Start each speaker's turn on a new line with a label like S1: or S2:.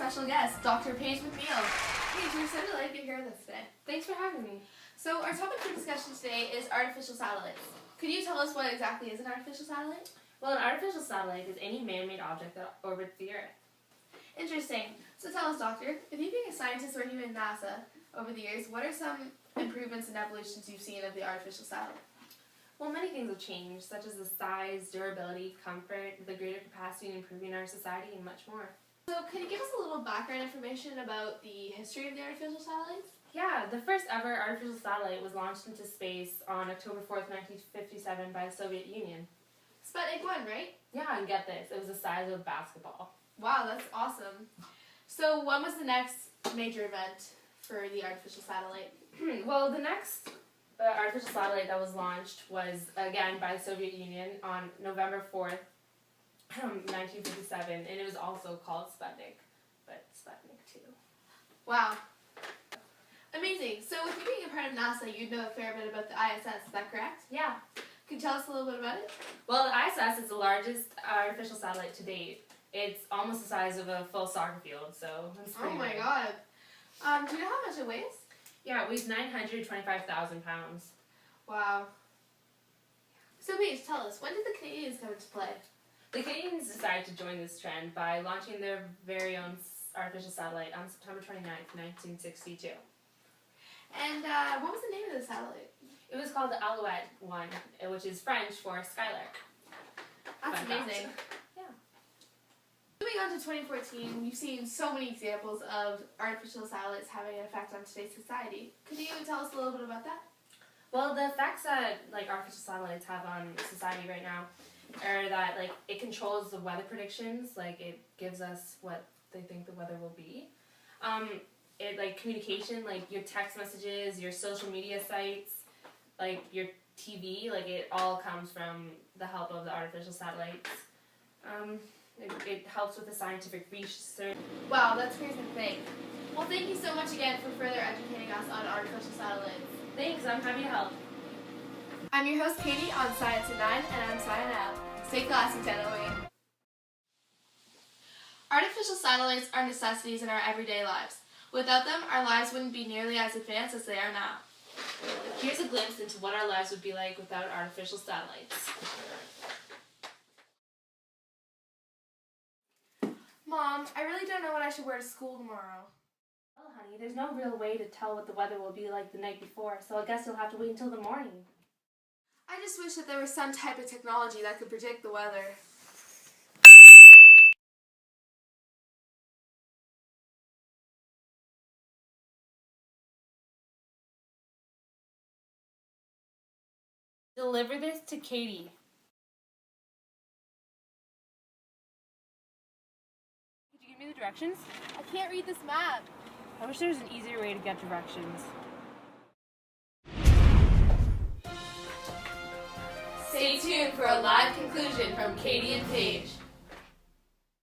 S1: special guest, Dr. Paige McNeil. Paige, we're so delighted you're here with us today.
S2: Thanks for having me.
S1: So our topic for discussion today is artificial satellites. Could you tell us what exactly is an artificial satellite?
S2: Well, an artificial satellite is any man-made object that orbits the Earth.
S1: Interesting. So tell us, Doctor, if you being a scientist working with NASA over the years, what are some improvements and evolutions you've seen of the artificial satellite?
S2: Well, many things have changed, such as the size, durability, comfort, the greater capacity in improving our society, and much more.
S1: So can you give us a little background information about the history of the artificial satellites?
S2: Yeah, the first ever artificial satellite was launched into space on October 4th, 1957 by the Soviet Union.
S1: Sputnik 1, right?
S2: Yeah, and get this, it was the size of a basketball.
S1: Wow, that's awesome. So when was the next major event for the artificial satellite?
S2: Well, the next artificial satellite that was launched was, again, by the Soviet Union on November 4th, 1957, and it was also called Sputnik, but Sputnik 2.
S1: Wow. Amazing. So with you being a part of NASA, you'd know a fair bit about the ISS, is that correct?
S2: Yeah.
S1: Could you tell us a little bit about it?
S2: Well, the ISS is the largest artificial satellite to date. It's almost the size of a full soccer field, so it's pretty
S1: Oh my
S2: big.
S1: god. Do you know how much it weighs?
S2: Yeah, it weighs 925,000 pounds.
S1: Wow. So Paige, tell us, when did the Canadians come into play?
S2: The Canadians decided to join this trend by launching their very own artificial satellite on September 29th, 1962.
S1: And what was the name of the satellite?
S2: It was called the Alouette 1, which is French for Skylark.
S1: That's
S2: Fun fact.
S1: amazing.
S2: Yeah.
S1: Moving on to 2014, we've seen so many examples of artificial satellites having an effect on today's society. Could you tell us a little bit about that?
S2: Well, the effects that artificial satellites have on society right now are that it controls the weather predictions. It gives us what they think the weather will be. It communication, your text messages, your social media sites, your TV, it all comes from the help of the artificial satellites. It helps with the scientific research.
S1: Wow, that's crazy to think. Well, thank you so much again for further educating us on artificial satellites.
S2: Thanks, I'm happy to help.
S1: I'm your host, Katie, on Science at 9, and I'm signing out. Stay classy, 1008. Artificial satellites are necessities in our everyday lives. Without them, our lives wouldn't be nearly as advanced as they are now.
S2: Here's a glimpse into what our lives would be like without artificial satellites.
S1: Mom, I really don't know what I should wear to school tomorrow.
S2: Well, honey, there's no real way to tell what the weather will be like the night before, so I guess you'll have to wait until the morning.
S1: I just wish that there was some type of technology that could predict the weather.
S2: Deliver this to Katie. Could you give me the directions?
S1: I can't read this map.
S2: I wish there was an easier way to get directions.
S1: Stay tuned for a live conclusion from Katie and Paige.